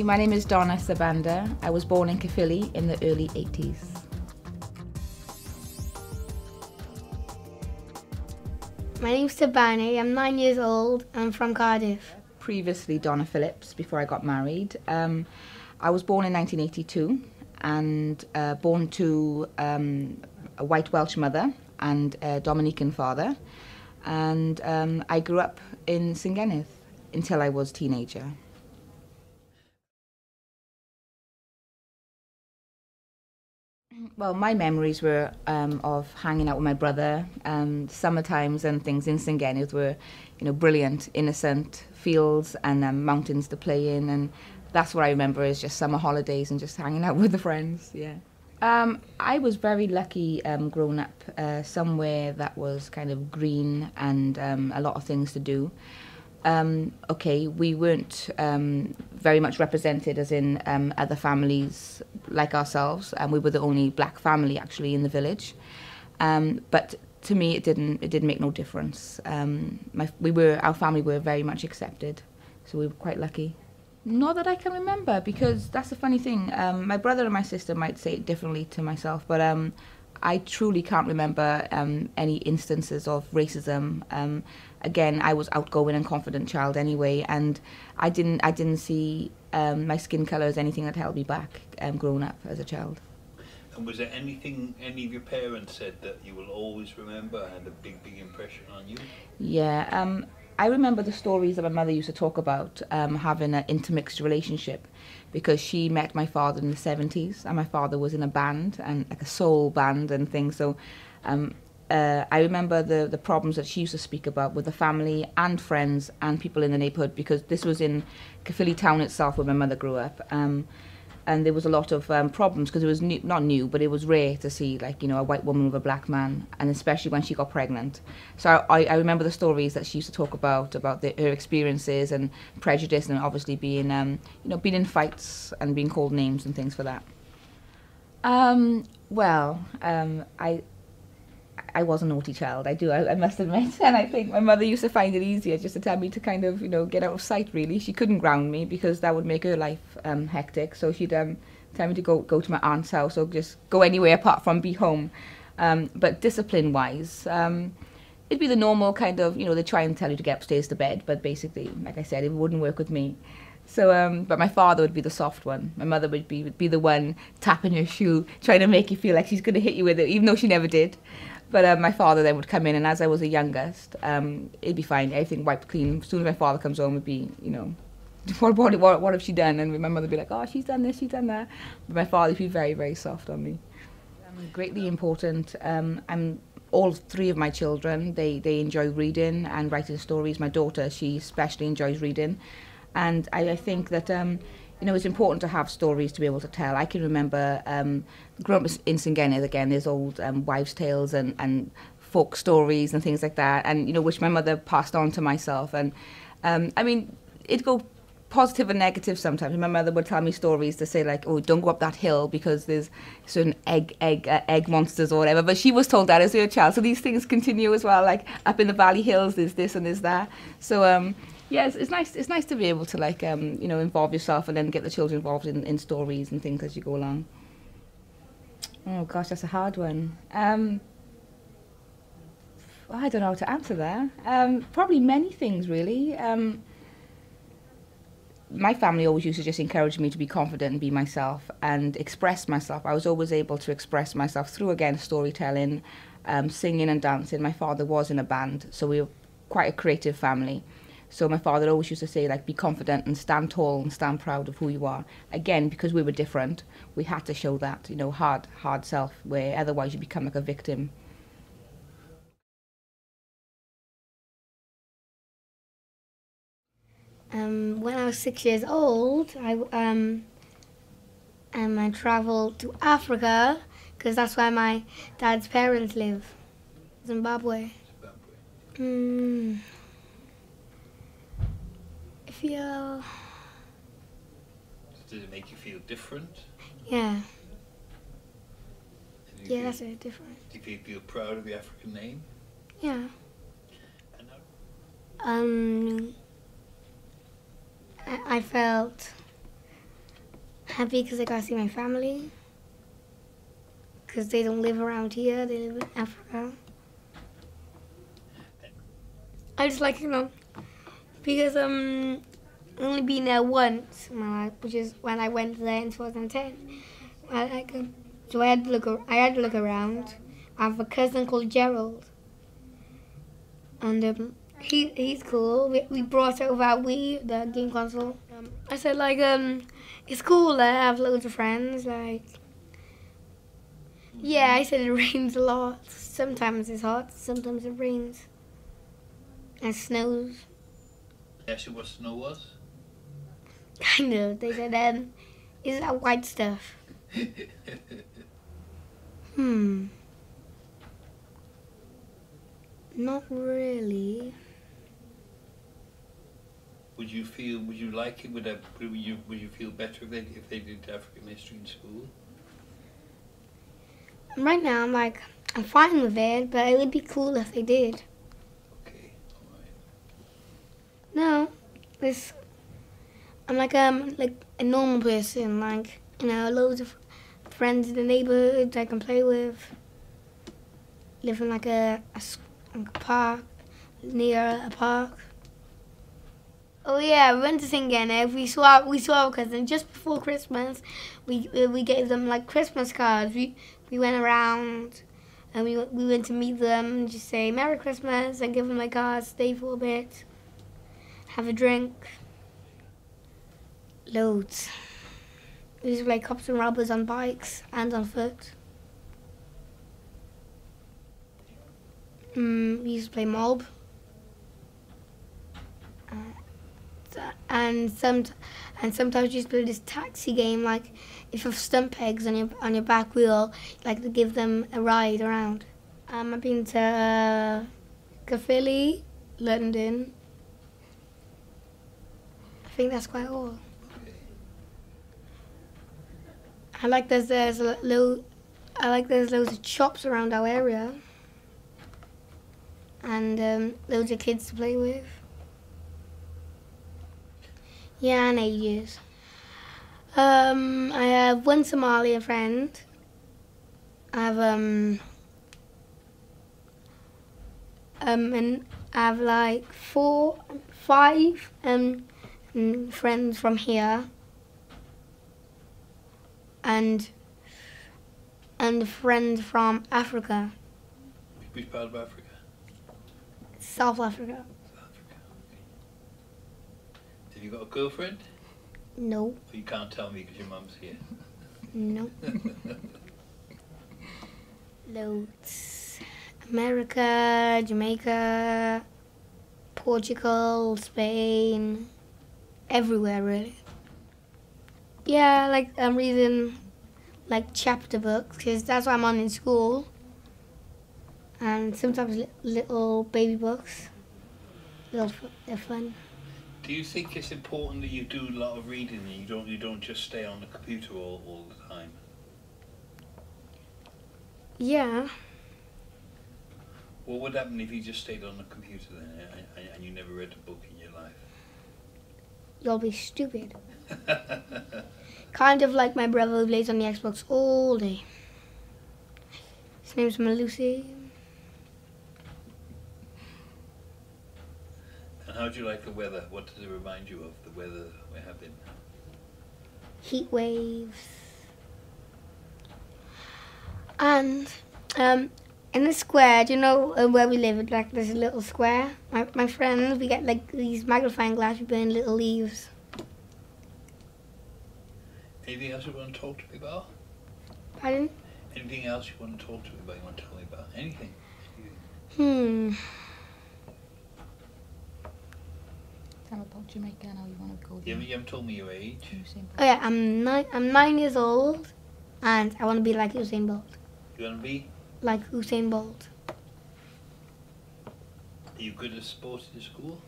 Hi, my name is Donna Sibanda. I was born in Caerphilly in the early 80s. My name's Thabani, I'm 9 years old, I'm from Cardiff. Previously Donna Phillips, before I got married. I was born in 1982 and born to a white Welsh mother and a Dominican father. And I grew up in Sibanda until I was a teenager. Well, my memories were of hanging out with my brother. Summer times and things in Sibanda were, brilliant, innocent fields and mountains to play in, and that's what I remember is just summer holidays and just hanging out with the friends. Yeah. I was very lucky growing up somewhere that was kind of green and a lot of things to do. Okay, we weren't very much represented as in other families like ourselves, and we were the only black family actually in the village. But to me, it didn't make no difference. Our family were very much accepted, so we were quite lucky. Not that I can remember, because that's the funny thing. My brother and my sister might say it differently to myself, but I truly can't remember any instances of racism. Again, I was outgoing and confident child anyway, and I didn't see my skin colour as anything that held me back growing up as a child. And was there anything any of your parents said that you will always remember had a big impression on you? Yeah, I remember the stories that my mother used to talk about having an intermixed relationship, because she met my father in the 70s, and my father was in a band, and like a soul band and things. So I remember the problems that she used to speak about with the family and friends and people in the neighbourhood, because this was in Caerphilly town itself where my mother grew up. And there was a lot of problems, because it was not new, but it was rare to see a white woman with a black man, and especially when she got pregnant. So I remember the stories that she used to talk about her experiences and prejudice, and obviously being being in fights and being called names and things for that. I was a naughty child, I must admit, and I think my mother used to find it easier just to tell me to kind of, get out of sight, really. She couldn't ground me because that would make her life hectic, so she'd tell me to go to my aunt's house or just go anywhere apart from be home. But discipline-wise, it'd be the normal kind of, they try and tell you to get upstairs to bed, but basically, like I said, it wouldn't work with me. So, but my father would be the soft one. My mother would be the one tapping her shoe, trying to make you feel like she's going to hit you with it, even though she never did. But my father then would come in, and as I was the youngest, it'd be fine, everything wiped clean. As soon as my father comes home, it'd be, what have she done? And my mother would be like, oh, she's done this, she's done that. But my father would be very, very soft on me. Greatly important. All three of my children, they enjoy reading and writing stories. My daughter, she especially enjoys reading. And I think that it's important to have stories to be able to tell. I can remember growing up in Sibanda, again, there's old wives' tales and folk stories and things like that, and which my mother passed on to myself. And it'd go positive and negative sometimes. My mother would tell me stories to say like, oh, don't go up that hill because there's certain egg monsters or whatever. But she was told that as a child, so these things continue as well. Like up in the valley hills, there's this and there's that. So yeah, it's nice. It's nice to be able to involve yourself and then get the children involved in stories and things as you go along. Oh gosh, that's a hard one. I don't know how to answer that. Probably many things, really. My family always used to just encourage me to be confident and be myself and express myself. I was always able to express myself through, again, storytelling, singing and dancing. My father was in a band, so we were quite a creative family. So my father always used to say, be confident and stand tall and stand proud of who you are. Again, because we were different, we had to show that, hard self, where otherwise you become like a victim. When I was 6 years old, I travelled to Africa, because that's where my dad's parents live, Zimbabwe. Did it make you feel different? Yeah. Yeah, that's very different. Do you feel proud of the African name? Yeah. I felt Happy because I got to see my family. Because they don't live around here, they live in Africa. I just like, because only been there once in my life, which is when I went there in 2010. So I had to look around. I have a cousin called Gerald, and he's cool. We brought over our Wii, the game console. I said it's cool. I have loads of friends. Yeah, I said it rains a lot. Sometimes it's hot. Sometimes it rains. And snows. Ask you what snow was? Kind of. They said, is that white stuff? Not really. Would you like it? Would you feel better if they did African history in school? Right now, I'm fine with it, but it would be cool if they did. Okay, all right. No, I'm like a normal person, loads of friends in the neighborhood I can play with. Live in a park, near a park. Oh yeah, we went to Sibanda. We saw our cousin just before Christmas. We gave them Christmas cards. We went around and we went to meet them and just say Merry Christmas and give them cards, stay for a bit, have a drink. Loads. We used to play cops and robbers on bikes and on foot. We used to play mob. And sometimes we used to play this taxi game, if you have stump pegs on your back wheel, to give them a ride around. I've been to Cardiff, London. I think that's quite all. There's loads of shops around our area, and loads of kids to play with. Yeah, and ages. I have one Somalian friend. I have and I have 5 friends from here, and a friend from Africa. Which part of Africa? South Africa. Have you got a girlfriend? No. Or you can't tell me because your mum's here? No. Loads. America, Jamaica, Portugal, Spain, everywhere really. Yeah, I'm reading chapter books because that's what I'm on in school, and sometimes little baby books. They're fun. Do you think it's important that you do a lot of reading and you don't just stay on the computer all the time? Yeah. What would happen if you just stayed on the computer then and you never read a book in your life? You'll be stupid. Kind of like my brother who plays on the Xbox all day. His name's Malusi. And how do you like the weather? What does it remind you of, the weather we're having? Heat waves. And in the square, do you know where we live? There's a little square. My friends, we get these magnifying glass, we put in little leaves. Anything else you want to talk to me about? Pardon? Anything else you want to talk to me about? You want to tell me about anything? Tell about Jamaica now. You want to go You there. haven't told me your age. Oh yeah, I'm 9 years old, and I want to be like Usain Bolt. You want to be? Like Usain Bolt. Are you good at sports in school?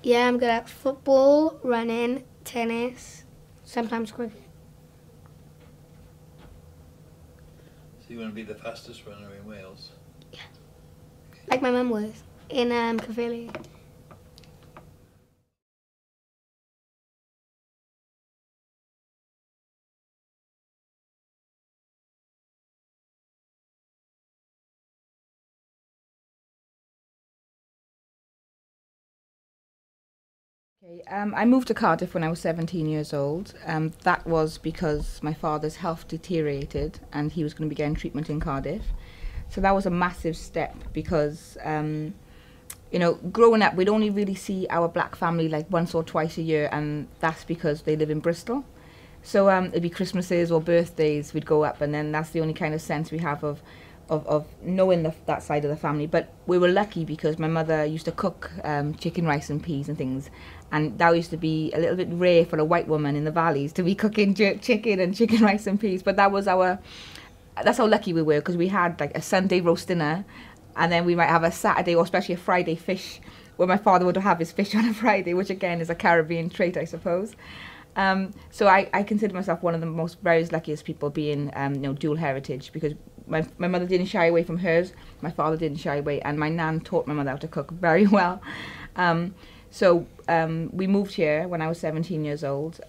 Yeah, I'm good at football, running, tennis, sometimes cricket. So you want to be the fastest runner in Wales? Yeah. Like my mum was in Cardiff. I moved to Cardiff when I was 17 years old. That was because my father's health deteriorated and he was going to be getting treatment in Cardiff. So that was a massive step because, you know, growing up, we'd only really see our black family like once or twice a year, and that's because they live in Bristol. So it'd be Christmases or birthdays, we'd go up, and then that's the only kind of sense we have of knowing that side of the family. But we were lucky because my mother used to cook chicken, rice and peas and things, and that used to be a little bit rare for a white woman in the valleys to be cooking jerk chicken and chicken, rice and peas. But that's how lucky we were, because we had like a Sunday roast dinner, and then we might have a Saturday or especially a Friday fish, where my father would have his fish on a Friday, which again is a Caribbean trait, I suppose. So I consider myself one of the most very luckiest people, being you know, dual heritage, because my mother didn't shy away from hers, my father didn't shy away, and my nan taught my mother how to cook very well. So we moved here when I was 17 years old,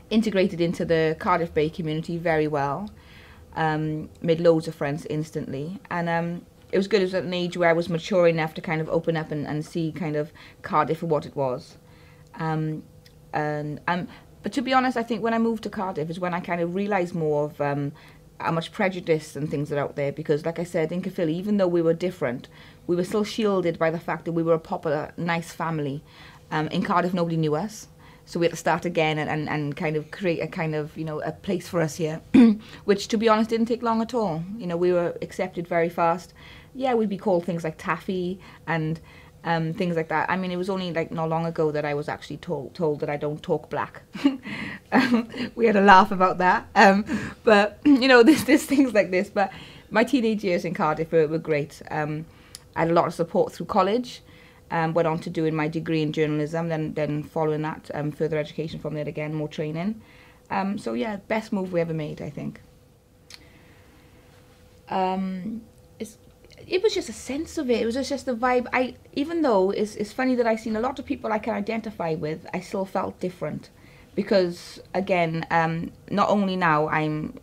integrated into the Cardiff Bay community very well, made loads of friends instantly, and it was good. It was at an age where I was mature enough to kind of open up and see kind of Cardiff for what it was. But to be honest, I think when I moved to Cardiff is when I kind of realised more of how much prejudice and things are out there, because like I said, in Caerphilly, even though we were different, we were still shielded by the fact that we were a popular, nice family. In Cardiff, nobody knew us, so we had to start again and kind of create a kind of, you know, a place for us here, which to be honest didn't take long at all. You know, we were accepted very fast. Yeah, we'd be called things like taffy and things like that. I mean, it was only like not long ago that I was actually told that I don't talk black. We had a laugh about that. But you know, there's things like this. But my teenage years in Cardiff were great. I had a lot of support through college. Went on to doing my degree in journalism. Then following that, further education from there again, more training. So yeah, best move we ever made, I think. It was just a sense of it. It was just the vibe. Even though it's funny that I've seen a lot of people I can identify with, I still felt different, because again, not only now I'm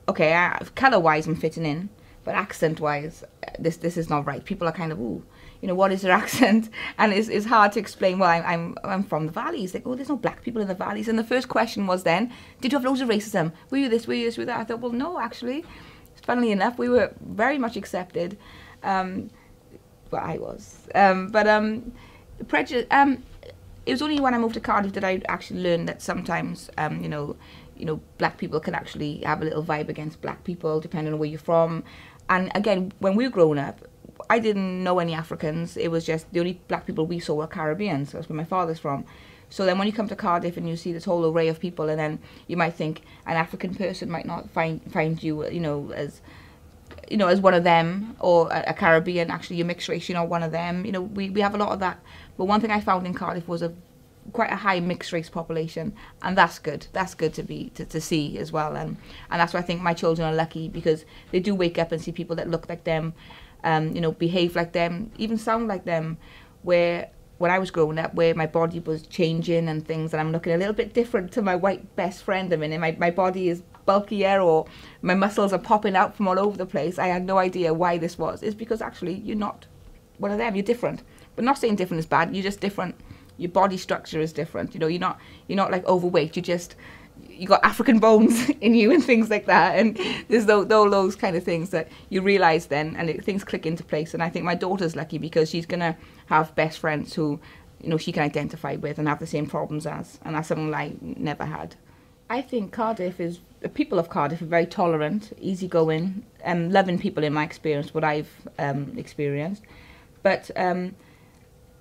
okay, colour-wise I'm fitting in, but accent-wise, this is not right. People are kind of, ooh, you know, what is their accent? And it's hard to explain. Well, I'm from the valleys. They go, oh, there's no black people in the valleys. And the first question was then, did you have loads of racism? Were you this? Were you this? Were you that? I thought, well, no, actually, funnily enough, we were very much accepted. Well, I was, prejudice. It was only when I moved to Cardiff that I actually learned that sometimes, you know, black people can actually have a little vibe against black people, depending on where you're from. And again, when we were growing up, I didn't know any Africans. It was just the only black people we saw were Caribbeans. That's where my father's from. So then when you come to Cardiff and you see this whole array of people, and then you might think an African person might not find you, you know, as one of them, or a Caribbean, actually you're mixed race, you're not one of them. You know, we have a lot of that. But one thing I found in Cardiff was quite a high mixed race population, and that's good. That's good to see as well. And that's why I think my children are lucky, because they do wake up and see people that look like them, you know, behave like them, even sound like them. Where when I was growing up, where my body was changing and things, and I'm looking a little bit different to my white best friend. I mean, my body is bulkier, or my muscles are popping out from all over the place. I had no idea why this was. It's because actually you're not one of them. You're different. But not saying different is bad. You're just different. Your body structure is different. You know, you're not like overweight. You got African bones in you and things like that. And there's those kind of things that you realise then, and things click into place. And I think my daughter's lucky because she's gonna have best friends who, you know, she can identify with and have the same problems as, and that's something I never had. I think the people of Cardiff are very tolerant, easygoing, loving people in my experience, what I've experienced. But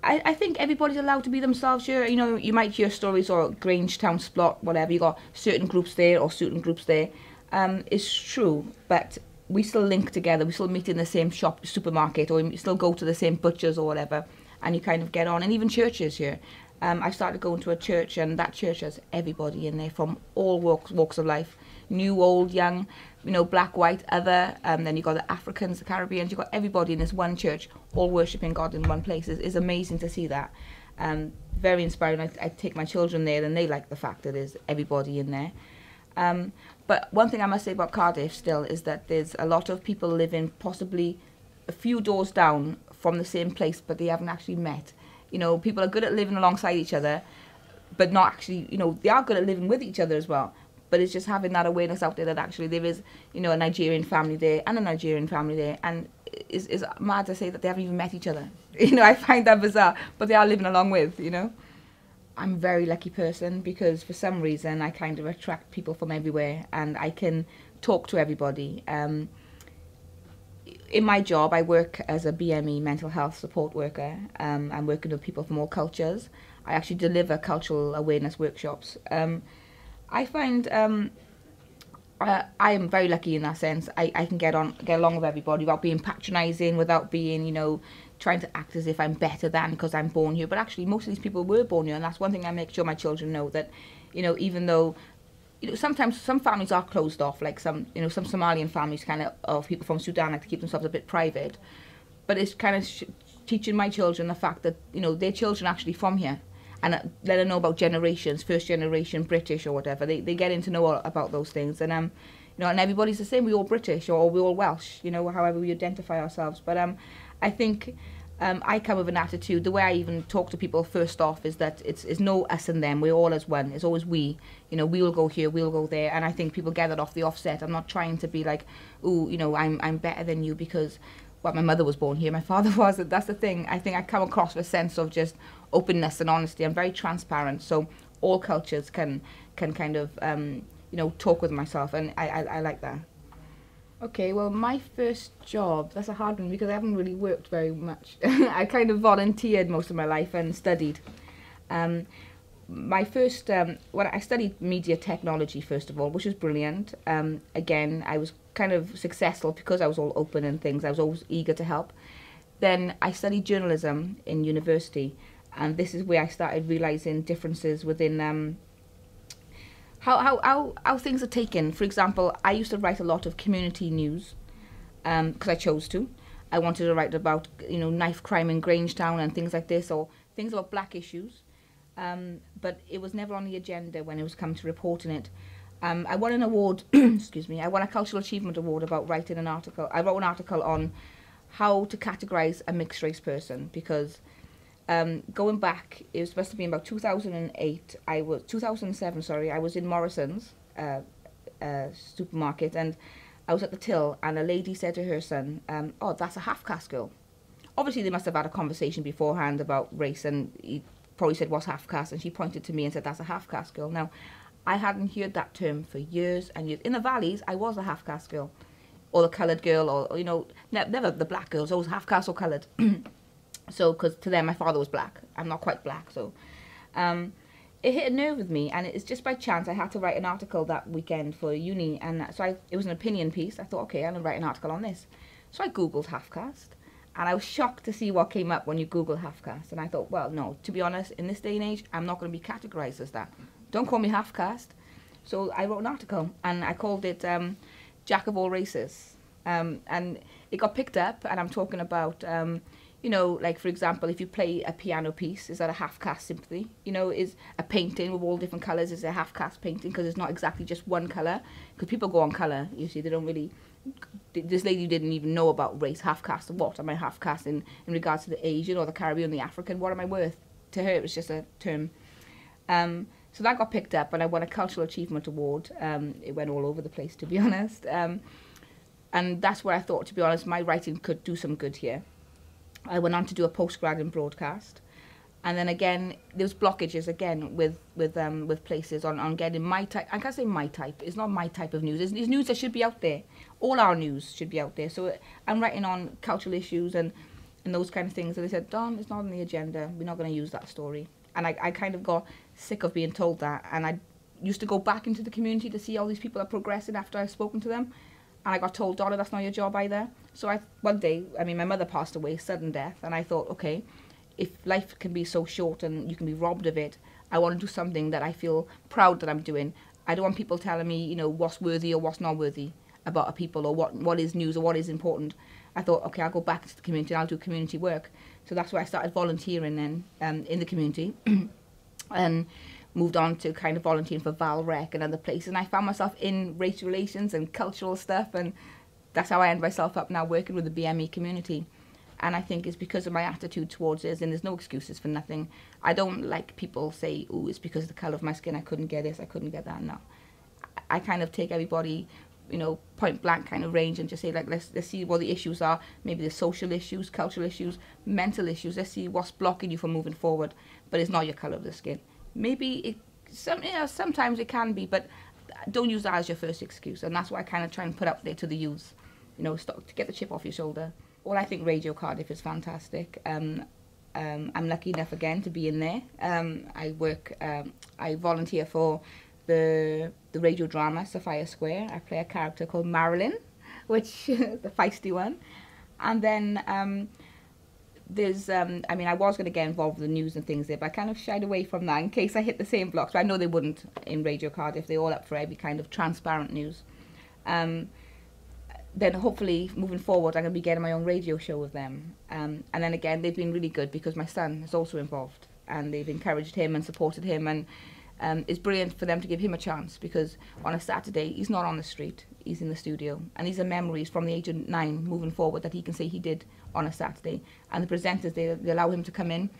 I think everybody's allowed to be themselves here. You know, you might hear stories, or Grangetown, Splot, whatever, you got certain groups there or certain groups there. It's true, but we still link together. We still meet in the same shop, supermarket, or we still go to the same butchers or whatever, and you kind of get on. And even churches here. I started going to a church, and that church has everybody in there from all walks of life, new, old, young, you know, black, white, other. Then you got the Africans, the Caribbeans. You got everybody in this one church, all worshiping God in one place. It's amazing to see that. Very inspiring. I take my children there, and they like the fact that there's everybody in there. But one thing I must say about Cardiff still is that there's a lot of people living possibly a few doors down from the same place, but they haven't actually met. You know, people are good at living alongside each other, but not actually, you know, they are good at living with each other as well. But it's just having that awareness out there that actually there is, you know, a Nigerian family there and a Nigerian family there. And it's mad to say that they haven't even met each other. You know, I find that bizarre, but they are living along with, you know. I'm a very lucky person because for some reason I kind of attract people from everywhere and I can talk to everybody. In my job, I work as a BME mental health support worker. I'm working with people from all cultures. I actually deliver cultural awareness workshops. I find I am very lucky in that sense. I can get along with everybody without being patronising, without being, you know, trying to act as if I'm better than because I'm born here. But actually, most of these people were born here, and that's one thing I make sure my children know, that, you know, even though, you know, sometimes some families are closed off, like some, you know, some Somalian families kind of people from Sudan like to keep themselves a bit private. But it's kind of teaching my children the fact that, you know, their children are actually from here. And let them know about generations, first generation British or whatever. They getting to know all about those things. And you know, and everybody's the same. We're all British or we're all Welsh, you know, however we identify ourselves. But I think I come with an attitude. The way I even talk to people first off is that it's no us and them. We're all as one. It's always we. You know, we'll go here, we'll go there. And I think people get that off the offset. I'm not trying to be like, ooh, you know, I'm better than you because, well, my mother was born here, my father wasn't. That's the thing. I think I come across with a sense of just openness and honesty. I'm very transparent, so all cultures can kind of you know, talk with myself, and I like that. Okay, well, my first job, that's a hard one because I haven't really worked very much. I kind of volunteered most of my life and studied. My first, when I studied media technology first of all, which was brilliant. Again, I was kind of successful because I was all open and things. I was always eager to help. Then I studied journalism in university. And this is where I started realising differences within how things are taken. For example, I used to write a lot of community news because I chose to. I wanted to write about, you know, knife crime in Grangetown and things like this, or things about black issues. But it was never on the agenda when it was come to reporting it. I won an award, excuse me, I won a Cultural Achievement Award about writing an article. I wrote an article on how to categorise a mixed race person because going back, it was supposed to be about 2007, sorry, I was in Morrison's supermarket and I was at the till and a lady said to her son, oh, that's a half-caste girl. Obviously they must have had a conversation beforehand about race and he probably said, what's half-caste? And she pointed to me and said, that's a half-caste girl. Now, I hadn't heard that term for years and years. In the valleys, I was a half-caste girl or the coloured girl or, you know, never the black girls, always half-caste or coloured. So, because to them, my father was black. I'm not quite black, so it hit a nerve with me, and it's just by chance I had to write an article that weekend for uni, and so it was an opinion piece. I thought, okay, I'm gonna write an article on this. So I googled half-caste, and I was shocked to see what came up when you Google half-caste. And I thought, well, no, to be honest, in this day and age, I'm not going to be categorised as that. Don't call me half-caste. So I wrote an article, and I called it Jack of All Races, and it got picked up, and I'm talking about you know, like, for example, if you play a piano piece, is that a half-caste symphony? You know, is a painting with all different colours, is a half-caste painting because it's not exactly just one colour? Because people go on colour, you see, they don't really... This lady didn't even know about race, half-caste, what am I half-caste in regards to the Asian or the Caribbean, the African, what am I worth? To her, it was just a term. So that got picked up and I won a Cultural Achievement Award. It went all over the place, to be honest. And that's where I thought, to be honest, my writing could do some good here. I went on to do a postgrad in broadcast, and then again there was blockages again with places on getting my type. I can't say my type. It's not my type of news. It's news that should be out there. All our news should be out there. So I'm writing on cultural issues and those kind of things. And they said, Don, it's not on the agenda. We're not going to use that story. And I kind of got sick of being told that. And I used to go back into the community to see how these people are progressing after I've spoken to them. And I got told, Donna, that's not your job either. So one day, I mean, my mother passed away, sudden death, and I thought, okay, if life can be so short and you can be robbed of it, I want to do something that I feel proud that I'm doing. I don't want people telling me, you know, what's worthy or what's not worthy about a people or what is news or what is important. I thought, okay, I'll go back to the community and I'll do community work. So that's where I started volunteering then in the community and moved on to kind of volunteering for Valrec and other places. And I found myself in race relations and cultural stuff, and that's how I end myself up now working with the BME community. And I think it's because of my attitude towards it, and there's no excuses for nothing. I don't like people say, oh, it's because of the colour of my skin, I couldn't get this, I couldn't get that. No. I kind of take everybody, you know, point blank kind of range and just say, like, let's see what the issues are. Maybe the social issues, cultural issues, mental issues. Let's see what's blocking you from moving forward. But it's not your colour of the skin. Maybe sometimes it can be, but don't use that as your first excuse. And that's what I kind of try and put out there to the youth. You know, stop to get the chip off your shoulder. Well, I think Radio Cardiff is fantastic. I'm lucky enough again to be in there. I volunteer for the radio drama Sophia Square. I play a character called Marilyn, which the feisty one. And then there's, I mean, I was going to get involved with the news and things there, but I kind of shied away from that in case I hit the same blocks. But I know they wouldn't in Radio Cardiff. They're all up for every kind of transparent news. Then hopefully moving forward I'm going to be getting my own radio show with them, and then again they've been really good because my son is also involved and they've encouraged him and supported him, and it's brilliant for them to give him a chance, because on a Saturday he's not on the street, he's in the studio, and these are memories from the age of 9 moving forward that he can say he did on a Saturday, and the presenters, they allow him to come in.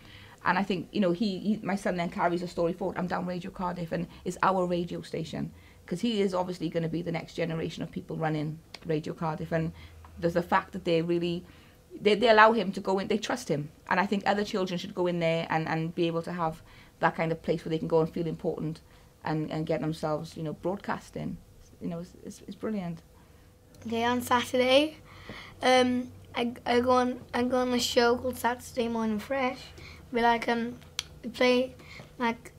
And I think, you know, my son then carries a story forward. I'm down Radio Cardiff and it's our radio station, because he is obviously going to be the next generation of people running Radio Cardiff. And there's the fact that they really, they allow him to go in, they trust him. And I think other children should go in there and be able to have that kind of place where they can go and feel important and get themselves, you know, broadcasting. You know, it's brilliant. Okay, on Saturday, I go on a show called Saturday Morning Fresh. We play, like,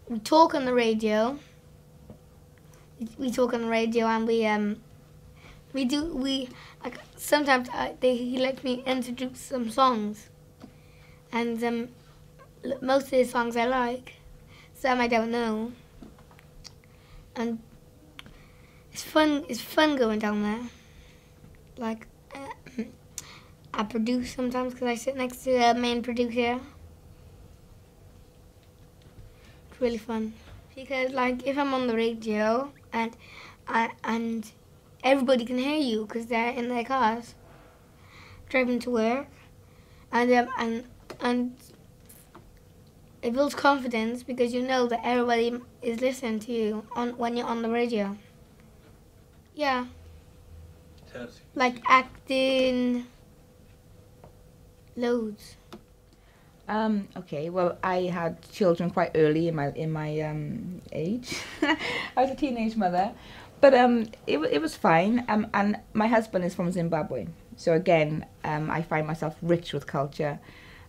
we talk on the radio. We talk on the radio, and sometimes he lets me introduce some songs, and most of the songs I like, some I don't know, and it's fun going down there. Like, I produce sometimes because I sit next to the main producer. It's really fun because, like, if I'm on the radio and everybody can hear you because they're in their cars driving to work, and it builds confidence because you know that everybody is listening to you when you're on the radio. Yeah. Like acting, loads. Okay, well, I had children quite early in my age. I was a teenage mother, but it was fine. And my husband is from Zimbabwe, so again, I find myself rich with culture.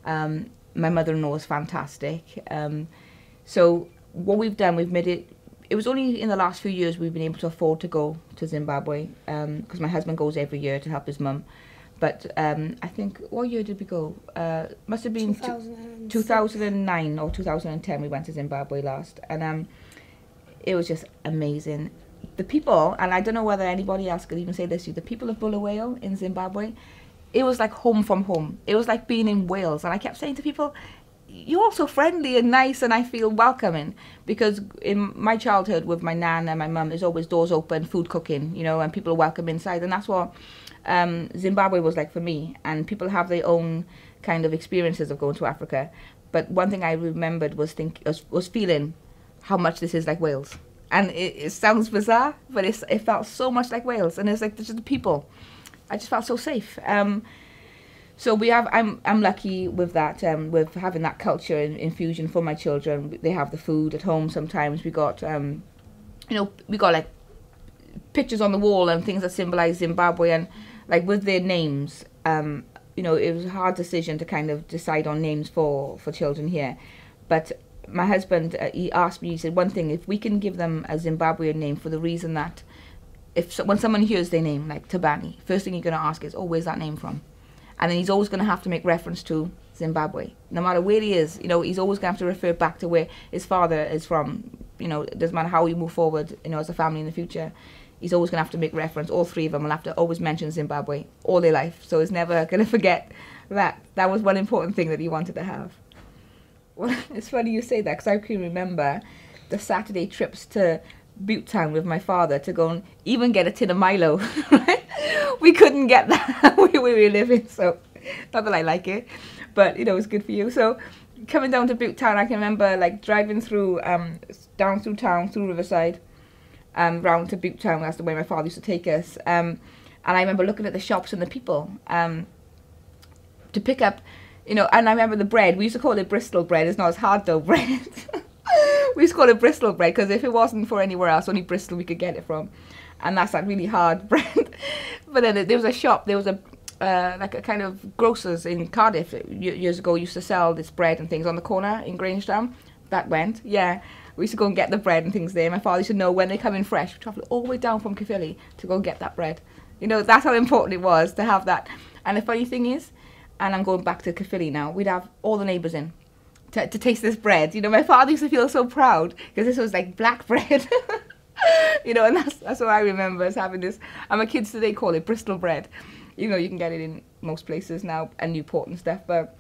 My mother-in-law is fantastic. So what we've done, we've made it. It was only in the last few years we've been able to afford to go to Zimbabwe, because my husband goes every year to help his mum. But I think, what year did we go? Must have been 2009 or 2010 we went to Zimbabwe last. And it was just amazing. The people, and I don't know whether anybody else could even say this to you, the people of Bulawayo in Zimbabwe, it was like home from home. It was like being in Wales. And I kept saying to people, you're all so friendly and nice, and I feel welcoming, because in my childhood with my nan and my mum, there's always doors open, food cooking, you know, and people are welcome inside, and that's what Zimbabwe was like for me. And people have their own kind of experiences of going to Africa, but one thing I remembered was feeling how much this is like Wales. And it sounds bizarre, but it felt so much like Wales, and it's like just the people. I just felt so safe. So I'm lucky with that, with having that culture infusion for my children. They have the food at home sometimes. We got, we got like pictures on the wall and things that symbolize Zimbabwe, and like with their names, it was a hard decision to kind of decide on names for children here. But my husband, he asked me, he said, one thing, if we can give them a Zimbabwean name for the reason that when someone hears their name, like Thabani, first thing you're going to ask is, oh, where's that name from? And then he's always going to have to make reference to Zimbabwe. No matter where he is, he's always going to have to refer back to where his father is from. It doesn't matter how we move forward, as a family in the future. He's always going to have to make reference. All three of them will have to always mention Zimbabwe all their life. So he's never going to forget that. That was one important thing that he wanted to have. Well, it's funny you say that, because I can remember the Saturday trips to Butte Town with my father to go and even get a tin of Milo. Right? We couldn't get that where we were living, so Not that I like it, but you know, it's good for you. So coming down to Butte Town, I can remember like driving through, down through town, through Riverside, round to Butte Town. That's the way my father used to take us. And I remember looking at the shops and the people to pick up, you know, and I remember the bread. We used to call it Bristol bread. It's not as hard though, bread. We used to call it Bristol bread because if it wasn't for anywhere else, only Bristol we could get it from. And that's like really hard bread. But then there was a shop, there was a like a kind of grocers in Cardiff years ago used to sell this bread and things on the corner in Grangetown. That went, yeah. We used to go and get the bread and things there. My father used to know when they come in fresh. We travel all the way down from Caerphilly to go and get that bread. You know, that's how important it was to have that. And the funny thing is, and I'm going back to Caerphilly now, we'd have all the neighbours in to taste this bread. You know, my father used to feel so proud because this was like black bread. You know, and that's what I remember as having this. And my kids today call it Bristol bread. You know, you can get it in most places now and Newport and stuff. But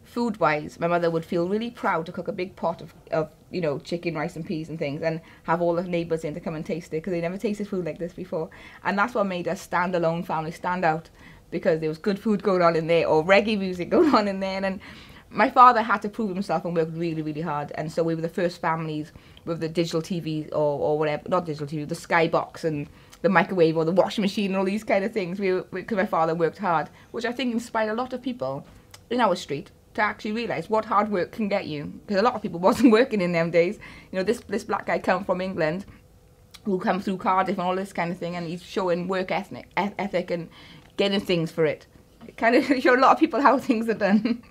food-wise, my mother would feel really proud to cook a big pot of you know, chicken, rice and peas and things and have all the neighbours in to come and taste it because they never tasted food like this before. And that's what made us standalone family stand out, because there was good food going on in there or reggae music going on in there. And my father had to prove himself and worked really, really hard. And so we were the first families with the digital TV or whatever, not digital TV, the skybox and the microwave or the washing machine and all these kind of things. Because my father worked hard, which I think inspired a lot of people in our street to actually realise what hard work can get you. Because a lot of people wasn't working in them days. You know, this black guy come from England who come through Cardiff and all this kind of thing, and he's showing work ethic and getting things for it. It kind of showed a lot of people how things are done.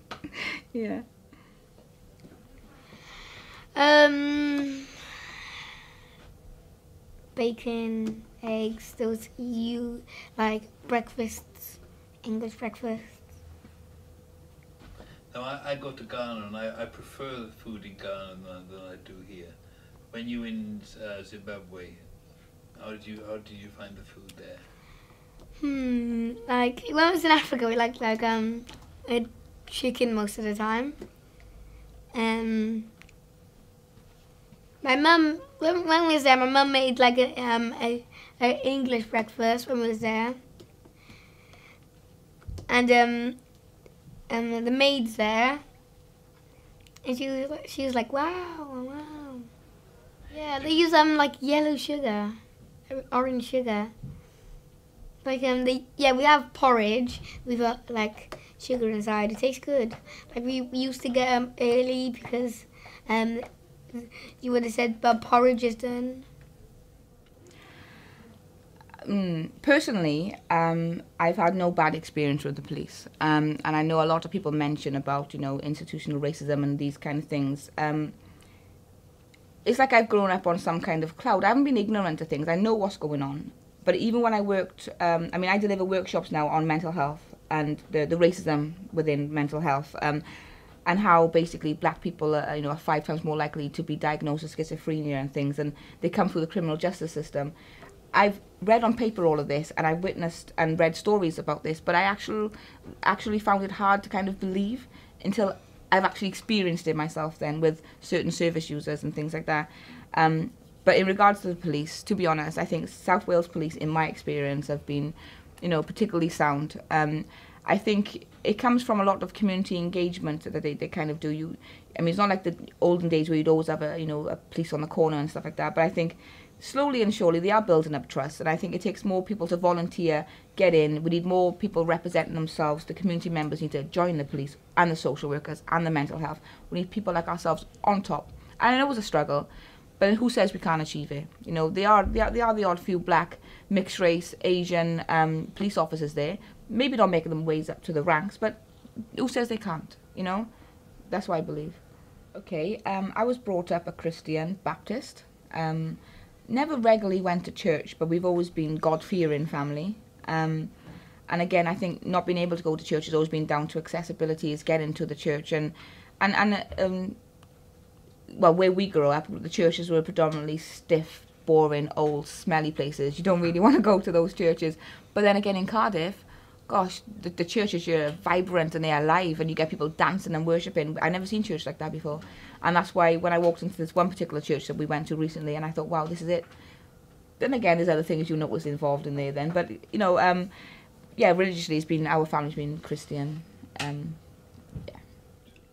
Yeah. Bacon, eggs, those like breakfasts, English breakfast. Now I go to Ghana and I prefer the food in Ghana than I do here. When you in Zimbabwe, how did you find the food there? Like when I was in Africa, we liked we had chicken most of the time. My mum, when we was there, my mum made like a English breakfast when we was there, and the maid's there, and she was like, wow, yeah, they use like yellow sugar, orange sugar. Like we have porridge with like sugar inside. It tastes good. Like we used to get early because you would have said, but porridge is done. Personally, I've had no bad experience with the police, and I know a lot of people mention about, you know, institutional racism and these kind of things. It's like I've grown up on some kind of cloud. I haven't been ignorant to things. I know what's going on. But even when I worked, I mean, I deliver workshops now on mental health and the racism within mental health, and how basically black people are, you know, are 5 times more likely to be diagnosed with schizophrenia and things, and they come through the criminal justice system. I've read on paper all of this, and I've witnessed and read stories about this, but I actually found it hard to kind of believe until I've actually experienced it myself then with certain service users and things like that. But in regards to the police, to be honest, I think South Wales police, in my experience, have been, you know, particularly sound. I think it comes from a lot of community engagement that they kind of do. I mean, it's not like the olden days where you'd always have a police on the corner and stuff like that. But I think slowly and surely they are building up trust. And I think it takes more people to volunteer, get in. We need more people representing themselves. The community members need to join the police and the social workers and the mental health. We need people like ourselves on top. And I know it was a struggle. But who says we can't achieve it? You know, they are the odd few black, mixed race, Asian police officers there. Maybe not making them ways up to the ranks, but who says they can't? You know, that's what I believe. Okay, I was brought up a Christian Baptist. Never regularly went to church, but we've always been God-fearing family. And again, I think not being able to go to church has always been down to accessibility, is getting to the church well, where we grew up, the churches were predominantly stiff, boring, old, smelly places. You don't really want to go to those churches. But then again, in Cardiff, gosh, the churches are vibrant and they're alive, and you get people dancing and worshipping. I've never seen church like that before. And that's why when I walked into this one particular church that we went to recently, and I thought, wow, this is it. Then again, there's other things you notice involved in there then. But, you know, yeah, religiously, our family's been Christian. Yeah.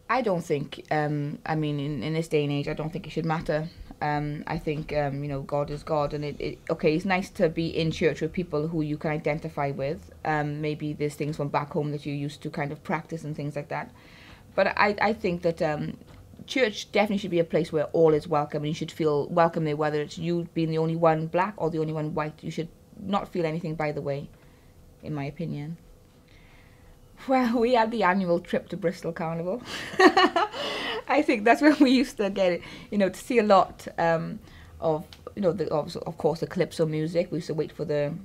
I don't think, I mean, in this day and age, I don't think it should matter. I think, you know, God is God, and okay, it's nice to be in church with people who you can identify with. Maybe there's things from back home that you used to kind of practice and things like that. But I think that church definitely should be a place where all is welcome, and you should feel welcome there, whether it's you being the only one black or the only one white. You should not feel anything by the way, in my opinion. Well, we had the annual trip to Bristol Carnival. I think that's when we used to get it, you know, to see a lot of, you know, of course the calypso music. We used to wait for the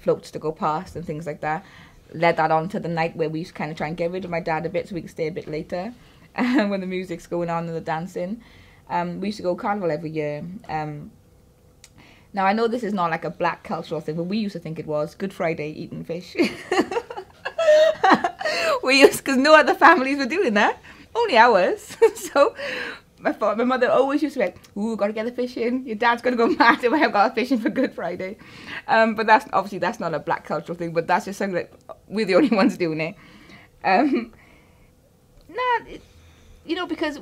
floats to go past and things like that. Led that on to the night where we used to kind of try and get rid of my dad a bit so we could stay a bit later when the music's going on and the dancing. We used to go Carnival every year. Now, I know this is not like a black cultural thing, but we used to think it was. Good Friday, eating fish. Because no other families were doing that. Only ours. So my mother always used to be like, ooh, got to get the fish in. Your dad's going to go mad if I haven't got a fish in for Good Friday. But that's not a black cultural thing, but that's just something that we're the only ones doing it. You know, because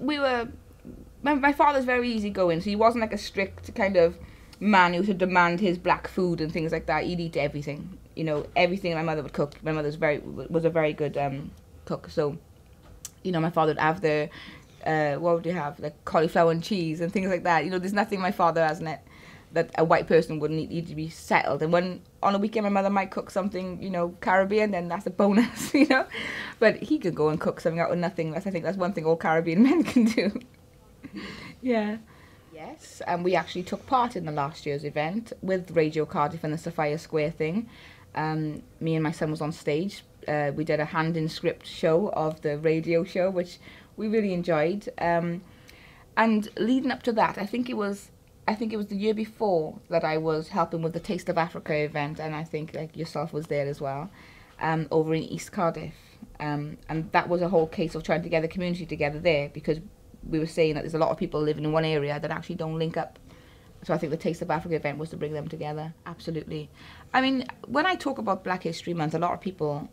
my father's very easygoing, so he wasn't like a strict kind of man who would demand his black food and things like that. He'd eat everything, you know, everything my mother would cook. My mother was a very good cook, so, you know, my father would have the what would you have, like cauliflower and cheese and things like that. You know, there's nothing my father has in it that a white person wouldn't eat. He'd be settled. And when on a weekend my mother might cook something, you know, Caribbean, then that's a bonus, you know. But he could go and cook something out of nothing. I think that's one thing all Caribbean men can do. Yeah. Yes, and we actually took part in the last year's event with Radio Cardiff and the Sophia Square thing. Me and my son was on stage. We did a hand-in-script show of the radio show, which we really enjoyed. And leading up to that, I think it was the year before that I was helping with the Taste of Africa event, and I think like yourself was there as well, over in East Cardiff. And that was a whole case of trying to get the community together there, because we were saying that there's a lot of people living in one area that actually don't link up. So I think the Taste of Africa event was to bring them together. Absolutely. I mean, when I talk about Black History Month, a lot of people,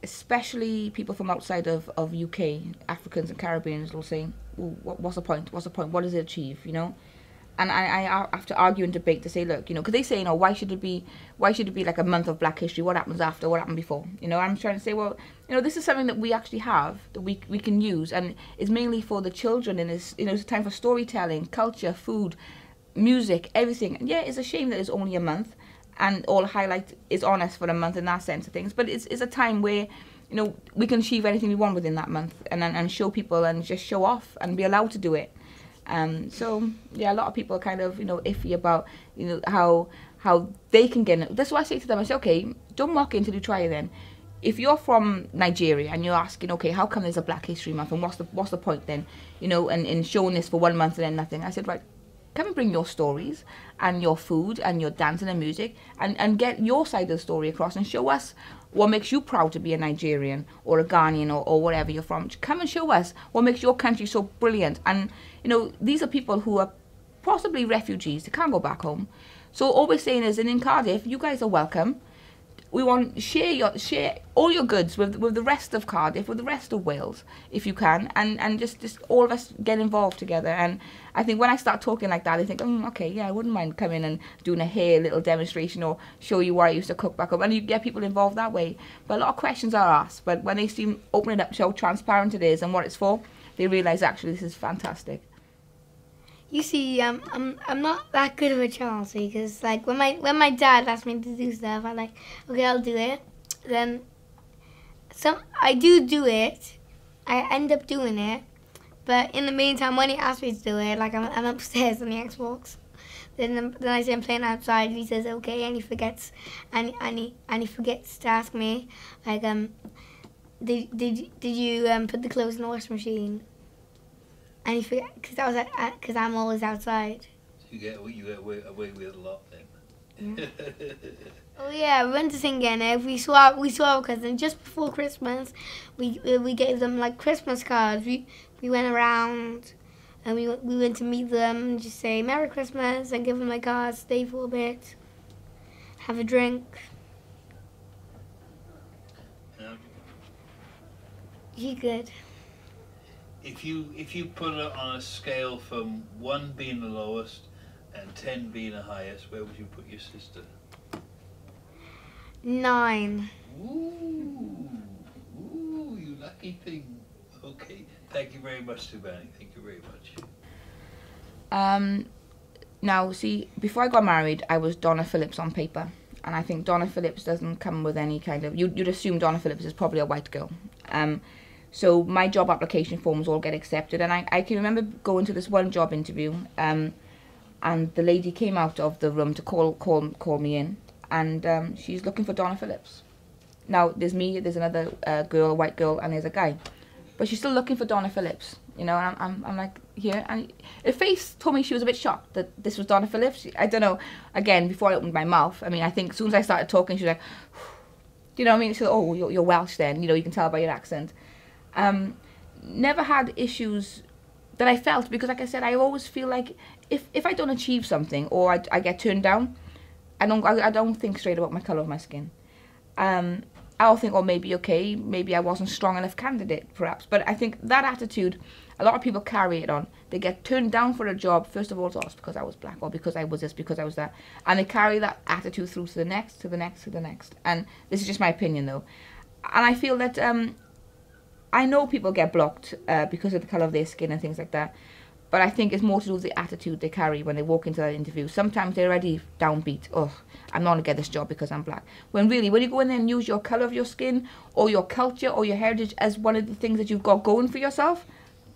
especially people from outside of UK, Africans and Caribbeans, will say, what's the point? What's the point? What does it achieve? You know? And I have to argue and debate to say, look, you know, because they say, you know, why should it be like a month of Black History? What happens after? What happened before? You know, I'm trying to say, well, you know, this is something that we actually have, that we can use, and it's mainly for the children, and it's, you know, it's a time for storytelling, culture, food, music, everything. And yeah, it's a shame that it's only a month, and all highlight is on us for a month in that sense of things. But it's a time where, you know, we can achieve anything we want within that month, and show people and just show off and be allowed to do it. So yeah, a lot of people are kind of, you know, iffy about, you know, how they can get it. That's why I say to them, I say, okay, don't walk in till you try it then. If you're from Nigeria and you're asking, okay, how come there's a Black History Month, and what's the point then, you know, and in showing this for 1 month and then nothing, I said, right, come and bring your stories and your food and your dancing and music, and get your side of the story across, and show us what makes you proud to be a Nigerian or a Ghanaian or wherever you're from. Come and show us what makes your country so brilliant. And, you know, these are people who are possibly refugees. They can't go back home. So all we're saying is, and in Cardiff, you guys are welcome. We want to share all your goods with the rest of Cardiff, with the rest of Wales, if you can, and just all of us get involved together. And I think when I start talking like that, I think, okay, yeah, I wouldn't mind coming and doing a hair little demonstration or show you what I used to cook back home, and you get people involved that way. But a lot of questions are asked, but when they see open it up, show how transparent it is and what it's for, they realise actually this is fantastic. You see, I'm not that good of a child, see, because like when my dad asked me to do stuff, I'm like, okay, I'll do it. Then I do it. I end up doing it, but in the meantime, when he asks me to do it, like I'm upstairs on the Xbox. Then I say I'm playing outside, and he says okay, and he forgets, and he forgets to ask me, like did you put the clothes in the washing machine? And he forget, because I'm always outside. So you get away with a lot then. Yeah. Oh yeah, we went to Singana. We saw our cousin just before Christmas. We gave them like Christmas cards. We went around and we went to meet them and just say Merry Christmas and give them like cards, stay for a bit, have a drink. She's good. If you put it on a scale from 1 being the lowest and 10 being the highest, where would you put your sister? 9. Ooh, you lucky thing. Okay, thank you very much, Thabani. Thank you very much. Now, see, before I got married, I was Donna Phillips on paper. And I think Donna Phillips doesn't come with any kind of... You'd assume Donna Phillips is probably a white girl. So my job application forms all get accepted. And I can remember going to this one job interview. And the lady came out of the room to call me in. And she's looking for Donna Phillips. Now, there's me, there's another girl, a white girl, and there's a guy. But she's still looking for Donna Phillips. You know, and I'm like, here. And her face told me she was a bit shocked that this was Donna Phillips. I don't know. Again, before I opened my mouth, I mean, I think as soon as I started talking, she was like, do you know what I mean? She said, oh, you're Welsh then. You know, you can tell by your accent. Never had issues that I felt, because like I said, I always feel like if I don't achieve something or I get turned down, I don't think straight about my colour of my skin. I'll think, oh, maybe I wasn't strong enough candidate, perhaps. But I think that attitude, a lot of people carry it on. They get turned down for a job, first of all, it's because I was black, or because I was this, because I was that. And they carry that attitude through to the next, to the next, to the next. And this is just my opinion, though. And I feel that, I know people get blocked because of the colour of their skin and things like that. But I think it's more to do with the attitude they carry when they walk into that interview. Sometimes they're already downbeat. Oh, I'm not going to get this job because I'm black. When really, when you go in there and use your colour of your skin or your culture or your heritage as one of the things that you've got going for yourself,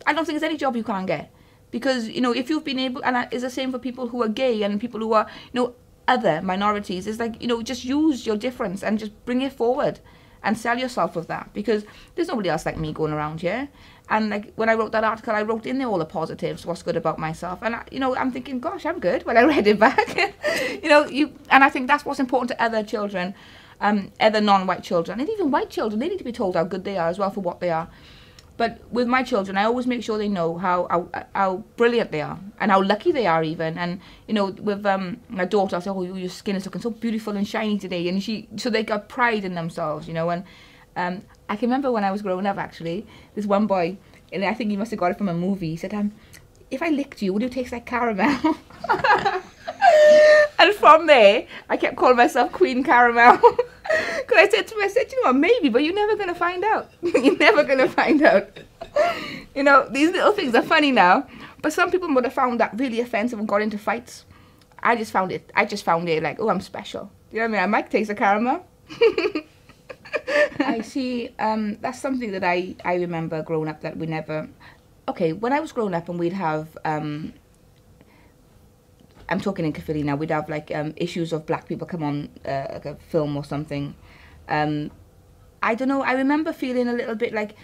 I don't think there's any job you can't get. Because, you know, if you've been able, and it's the same for people who are gay and people who are, you know, other minorities. It's like, you know, just use your difference and just bring it forward and sell yourself with that. Because there's nobody else like me going around here. And like when I wrote that article, I wrote in there all the positives, what's good about myself. And you know, I'm thinking, gosh, I'm good when I read it back. You know, and I think that's what's important to other children, other non-white children, and even white children. They need to be told how good they are as well for what they are. But with my children, I always make sure they know how brilliant they are and how lucky they are even. And you know, with my daughter, I say, oh, your skin is looking so beautiful and shiny today, and so they got pride in themselves, you know. And I can remember when I was growing up, actually, this one boy, and I think he must have got it from a movie, he said, if I licked you, would you taste like caramel? And from there, I kept calling myself Queen Caramel. Because I said to myself, you know what, maybe, but you're never going to find out. You're never going to find out. You know, these little things are funny now, but some people would have found that really offensive and got into fights. I just found it like, oh, I'm special. You know what I mean? I might taste a caramel. I see, that's something that I remember growing up that we never... Okay, when I was growing up and we'd have... I'm talking in Caerphilly now, we'd have like issues of black people come on like a film or something. I don't know, I remember feeling a little bit like...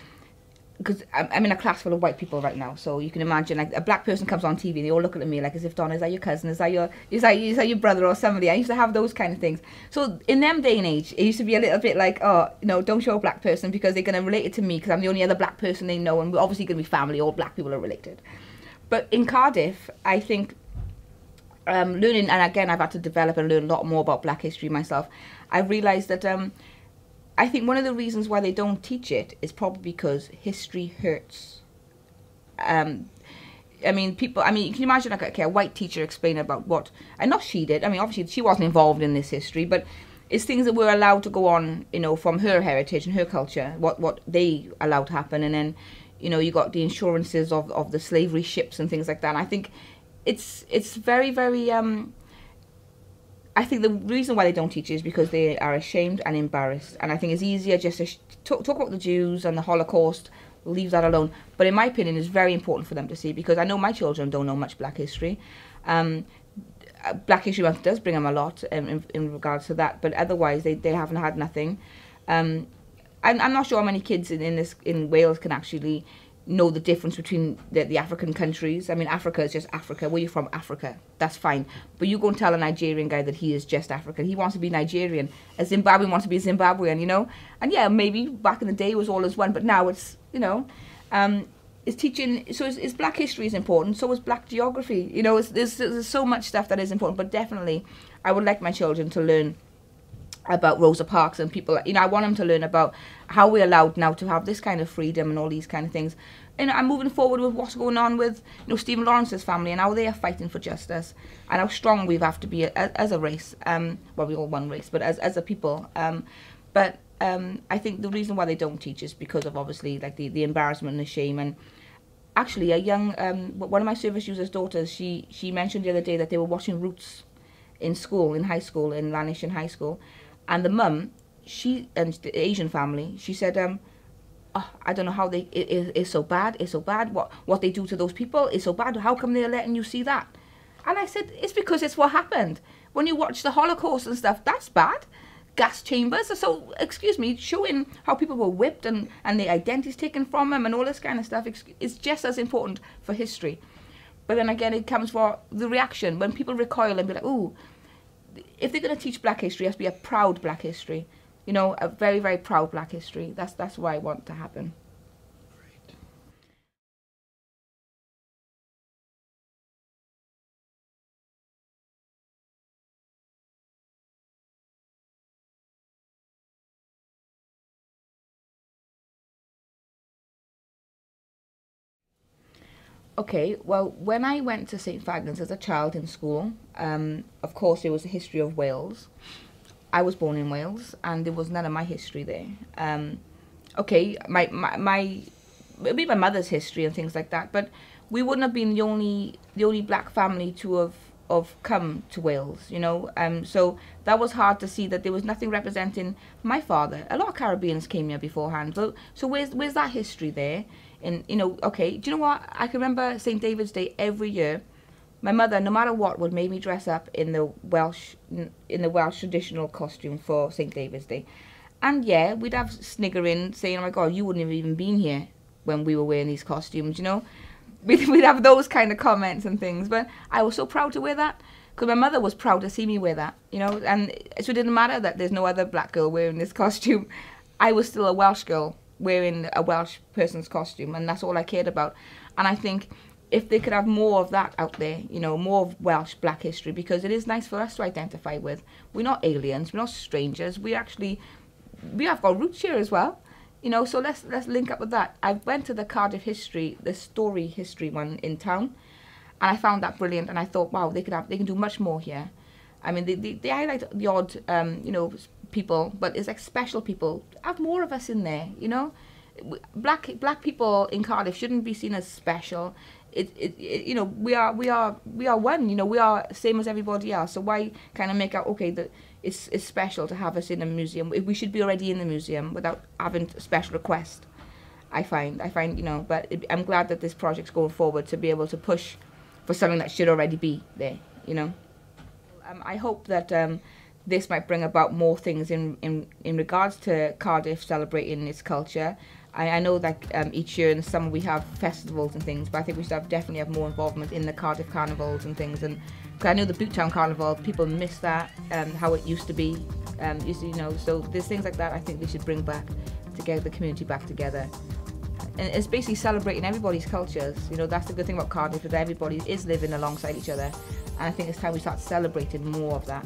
Because I'm in a class full of white people right now, so you can imagine like a black person comes on TV, they all look at me like as if, Donna, is that your cousin? Is that your brother or somebody? I used to have those kind of things. So in them day and age, it used to be a little bit like, oh, no, don't show a black person because they're going to relate it to me because I'm the only other black person they know, and we're obviously going to be family, all black people are related. But in Cardiff, I think learning, and again, I've had to develop and learn a lot more about black history myself, I've realised that I think one of the reasons why they don't teach it is probably because history hurts. I mean, you can imagine like, okay, a white teacher explaining about what, and not she did, I mean, obviously she wasn't involved in this history, but it's things that were allowed to go on, you know, from her heritage and her culture, what they allowed to happen, and then, you know, you got the insurances of the slavery ships and things like that. And I think it's very, very, I think the reason why they don't teach it is because they are ashamed and embarrassed. And I think it's easier just to talk about the Jews and the Holocaust, leave that alone. But in my opinion, it's very important for them to see, because I know my children don't know much black history. Black History Month does bring them a lot in regards to that, but otherwise they haven't had nothing. I'm not sure how many kids in Wales can actually know the difference between the African countries. I mean, Africa is just Africa. Where you're from, Africa, that's fine. But you go and tell a Nigerian guy that he is just African. He wants to be Nigerian. A Zimbabwean wants to be a Zimbabwean, you know? And yeah, maybe back in the day it was all as one, but now it's, you know, it's teaching, so it's black history is important, so is black geography. You know, there's so much stuff that is important, but definitely I would like my children to learn about Rosa Parks and people, you know, I want them to learn about how we're allowed now to have this kind of freedom and all these kind of things. And I'm moving forward with what's going on with, you know, Stephen Lawrence's family and how they are fighting for justice and how strong we have to be as a race. Well, we're all one race, but as a people. I think the reason why they don't teach is because of obviously like the embarrassment and the shame. And actually, a young one of my service users' daughters, she mentioned the other day that they were watching Roots in school, in high school, in Lanishan High School. And the mum, and the Asian family, she said, oh, I don't know how it's so bad, it's so bad, what they do to those people is so bad, how come they're letting you see that? And I said, it's because it's what happened. When you watch the Holocaust and stuff, that's bad. Gas chambers, so, excuse me, showing how people were whipped and their identities taken from them and all this kind of stuff is just as important for history. But then again, it comes for the reaction. When people recoil and be like, ooh, if they're going to teach black history, it has to be a proud black history. You know, a very, very proud black history. That's what I want to happen. Great. Okay, well, when I went to St Fagans as a child in school, of course there was a history of Wales. I was born in Wales, and there was none of my history there. Okay, it'd be my mother's history and things like that, but we wouldn't have been the only black family to have come to Wales, you know. So that was hard to see that there was nothing representing my father. A lot of Caribbeans came here beforehand, so where's that history there? And, you know, okay, do you know what? I can remember St. David's Day every year. My mother, no matter what, would make me dress up in the Welsh traditional costume for St. David's Day. And yeah, we'd have sniggering saying, oh my God, you wouldn't have even been here when we were wearing these costumes, you know? We'd have those kind of comments and things. But I was so proud to wear that because my mother was proud to see me wear that, you know? And so it didn't matter that there's no other black girl wearing this costume. I was still a Welsh girl wearing a Welsh person's costume, and that's all I cared about. And I think if they could have more of that out there, you know, more of Welsh black history, because it is nice for us to identify with. We're not aliens, we're not strangers, we have got roots here as well, you know, so let's link up with that. I went to the Cardiff history, the story history one in town, and I found that brilliant, and I thought, wow, they can do much more here. I mean, they highlight the odd, you know, people, but it's like special people. Have more of us in there, you know. Black people in Cardiff shouldn't be seen as special. You know, we are one. You know, we are same as everybody else. So why kind of make out okay that it's special to have us in a museum? We should be already in the museum without having a special request. I find you know. But I'm glad that this project's going forward to be able to push for something that should already be there. You know. I hope that this might bring about more things in regards to Cardiff celebrating its culture. I know that each year in the summer we have festivals and things, but I think we should definitely have more involvement in the Cardiff carnivals and things. And cause I know the Boottown Carnival, people miss that, how it used to be. You know, so there's things like that I think we should bring back to get the community back together. And it's basically celebrating everybody's cultures. You know, that's the good thing about Cardiff, that everybody is living alongside each other. And I think it's time we start celebrating more of that.